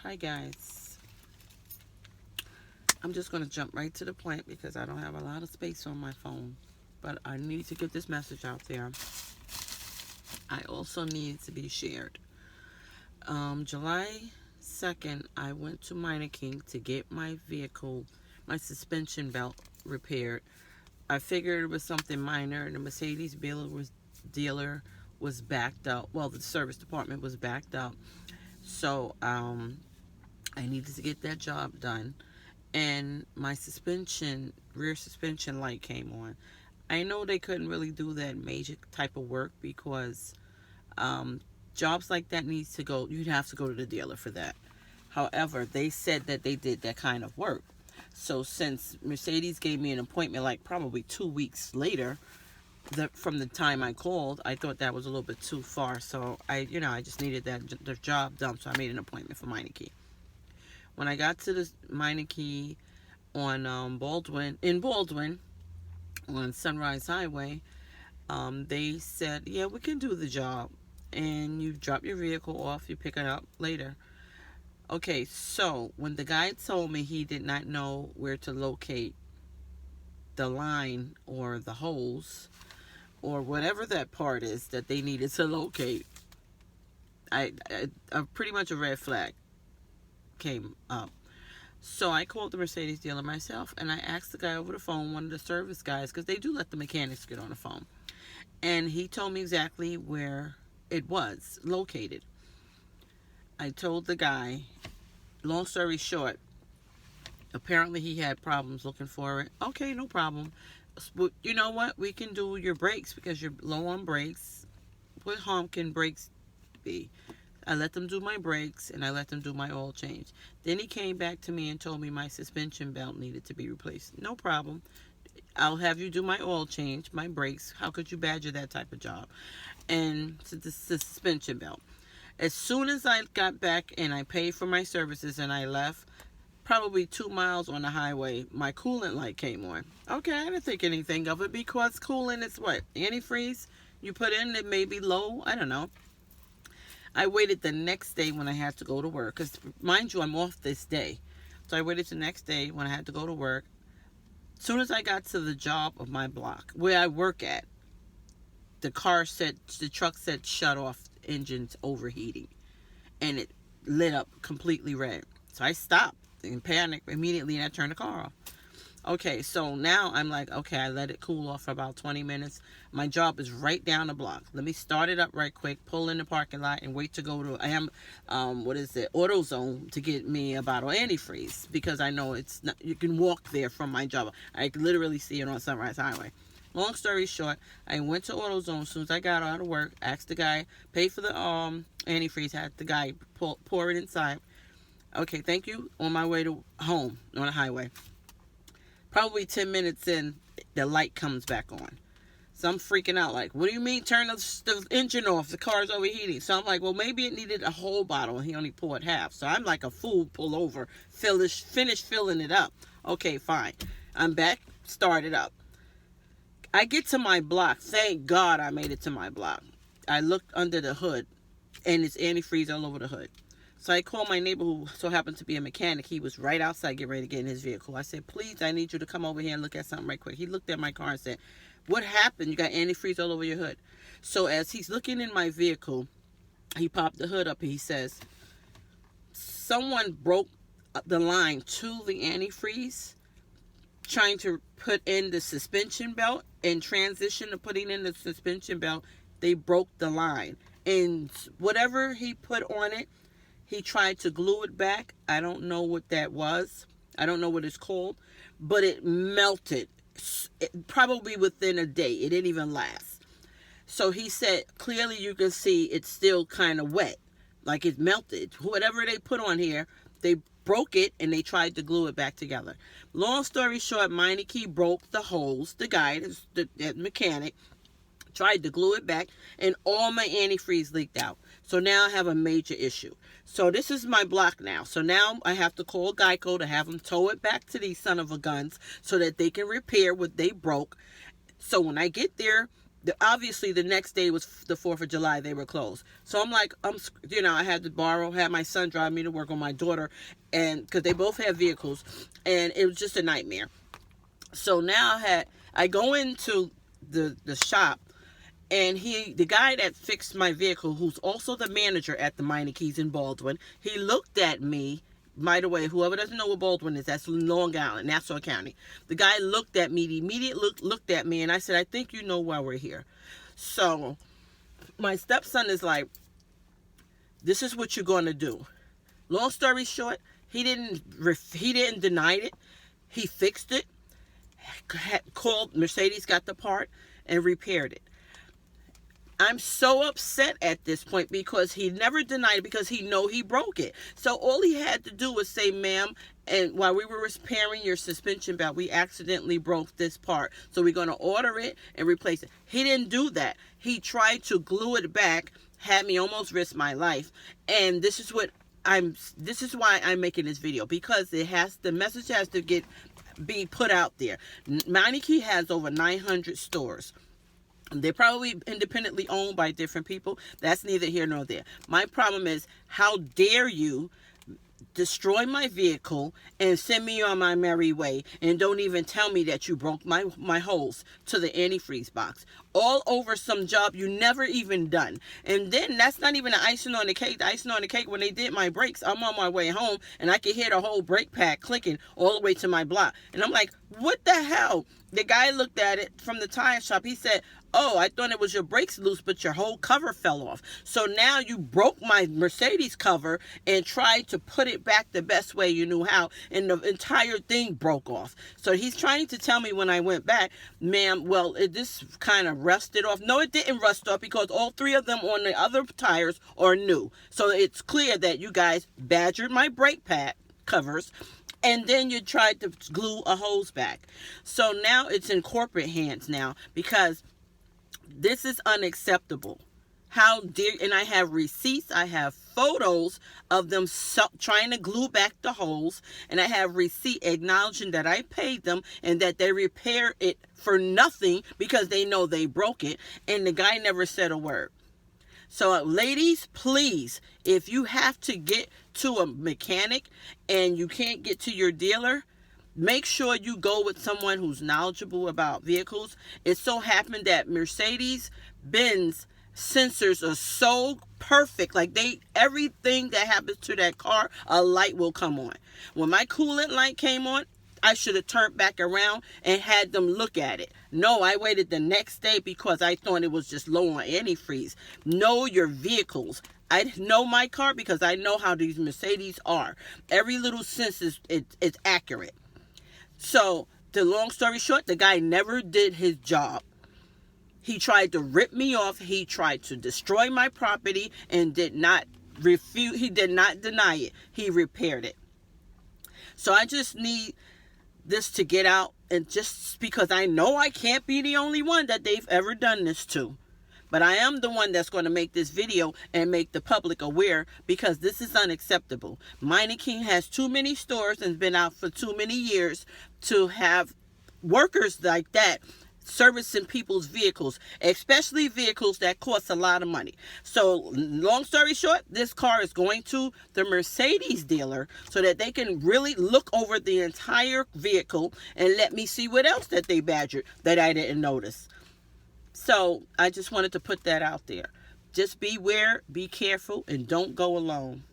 Hi guys. I'm just going to jump right to the point because I don't have a lot of space on my phone. But I need to get this message out there. I also need it to be shared. July 2nd, I went to Meineke to get my vehicle, my suspension belt repaired. I figured it was something minor. The Mercedes dealer was backed up. Well, the service department was backed up. So I needed to get that job done. And my rear suspension light came on. I know they couldn't really do that major type of work because um, jobs like that you'd have to go to the dealer for that. However, they said that they did that kind of work. So since Mercedes gave me an appointment like probably 2 weeks later, from the time I called, I thought that was a little bit too far. So I just needed the job done. So I made an appointment for Meineke. When I got to the Meineke on Baldwin on Sunrise Highway, they said, yeah, we can do the job. And you drop your vehicle off, you pick it up later. Okay, so when the guy told me he did not know where to locate the line or the hose or whatever that part is that they needed to locate, I pretty much a red flag came up. So I called the Mercedes dealer myself and I asked the guy over the phone, one of the service guys, because they do let the mechanics get on the phone. And he told me exactly where it was located. I told the guy, long story short, apparently he had problems looking for it. Okay, no problem. You know what? We can do your brakes because you're low on brakes. What harm can brakes be? I let them do my brakes and I let them do my oil change. Then he came back to me and told me my suspension belt needed to be replaced. No problem. I'll have you do my oil change, my brakes. How could you badger that type of job? And the suspension belt. As soon as I got back and I paid for my services and I left, probably 2 miles on the highway, my coolant light came on. Okay, I didn't think anything of it because coolant is what? Antifreeze? You put in it may be low? I don't know. I waited the next day when I had to go to work. Because, mind you, I'm off this day. So I waited the next day when I had to go to work. As soon as I got to the job of my block, where I work at, the truck said shut off, engines overheating. And it lit up completely red. So I stopped in panic immediately and I turned the car off. Okay, so now I'm like, okay, I let it cool off for about 20 minutes. My job is right down the block. Let me start it up right quick, pull in the parking lot, and wait to go to AutoZone to get me a bottle of antifreeze because I know it's not, you can walk there from my job. I can literally see it on Sunrise Highway. Long story short, I went to AutoZone as soon as I got out of work, asked the guy, paid for the antifreeze, had the guy pour it inside. Okay, thank you. On my way to home on the highway. Probably 10 minutes in, the light comes back on. So I'm freaking out like, what do you mean turn the engine off? The car's overheating. So I'm like, well, maybe it needed a whole bottle and he only poured half. So I'm like a fool, pull over, finish filling it up. Okay, fine. I'm back, start it up. I get to my block. Thank God I made it to my block. I looked under the hood and it's antifreeze all over the hood. So I called my neighbor who so happened to be a mechanic. He was right outside getting ready to get in his vehicle. I said, please, I need you to come over here and look at something right quick. He looked at my car and said, what happened? You got antifreeze all over your hood. So as he's looking in my vehicle, he popped the hood up and he says, someone broke the line to the antifreeze, trying to put in the suspension belt and transition to putting in the suspension belt. They broke the line. And whatever he put on it, he tried to glue it back. I don't know what that was. I don't know what it's called. But it melted. Probably within a day. It didn't even last. So he said, clearly you can see it's still kind of wet. Like it melted. Whatever they put on here, they broke it and they tried to glue it back together. Long story short, Meineke broke the hose. The guy, the mechanic, tried to glue it back and all my antifreeze leaked out. So now I have a major issue. So this is my block now. So now I have to call Geico to have them tow it back to these son of a guns so that they can repair what they broke. So when I get there, Obviously the next day was the 4th of July. They were closed. So I'm like, I had to had my son drive me to work on my daughter, and because they both have vehicles, and it was just a nightmare. So now I go into the shop, and the guy that fixed my vehicle, who's also the manager at the Meineke in Baldwin, he looked at me. By the way, whoever doesn't know what Baldwin is, that's Long Island, Nassau County. The guy looked at me, looked at me, and I said, I think you know why we're here. So my stepson is like, this is what you're going to do. Long story short, he didn't deny it. He fixed it, called Mercedes, got the part, and repaired it. I'm so upset at this point because he never denied it, because he know he broke it. So all he had to do was say, ma'am, and while we were repairing your suspension belt, we accidentally broke this part. So we're going to order it and replace it. He didn't do that. He tried to glue it back, had me almost risk my life. And this is why I'm making this video, because the message has to be put out there. Meineke has over 900 stores. They're probably independently owned by different people. That's neither here nor there. My problem is, how dare you destroy my vehicle and send me on my merry way, and don't even tell me that you broke my holes to the antifreeze box, all over some job you never even done. And then that's not even the icing on the cake. The icing on the cake, when they did my brakes, I'm on my way home and I could hear the whole brake pad clicking all the way to my block. And I'm like, what the hell? The guy looked at it from the tire shop. He said, oh, I thought it was your brakes loose, but your whole cover fell off. So now you broke my Mercedes cover and tried to put it back the best way you knew how, and the entire thing broke off. So he's trying to tell me when I went back, ma'am, well, this kind of rusted off. No, it didn't rust off, because all 3 of them on the other tires are new. So it's clear that you guys badgered my brake pad covers, and then you tried to glue a hose back. So now it's in corporate hands now, because this is unacceptable. How dare, and I have receipts, I have photos of them trying to glue back the holes, and I have receipt acknowledging that I paid them and that they repaired it for nothing because they know they broke it, and the guy never said a word. So ladies, please, if you have to get to a mechanic and you can't get to your dealer, make sure you go with someone who's knowledgeable about vehicles. It so happened that Mercedes-Benz sensors are so perfect. Like everything that happens to that car, a light will come on. When my coolant light came on, I should have turned back around and had them look at it. No, I waited the next day because I thought it was just low on antifreeze. Know your vehicles. I know my car because I know how these Mercedes are. Every little sense is accurate. So, the long story short, the guy never did his job. He tried to rip me off. He tried to destroy my property and did not deny it. He repaired it. So I just need this to get out, and just because I know I can't be the only one that they've ever done this to. But I am the one that's going to make this video and make the public aware, because this is unacceptable. Meineke has too many stores and been out for too many years to have workers like that servicing people's vehicles, especially vehicles that cost a lot of money. So long story short, this car is going to the Mercedes dealer so that they can really look over the entire vehicle and let me see what else that they badgered that I didn't notice. So I just wanted to put that out there. Just beware, be careful, and don't go alone.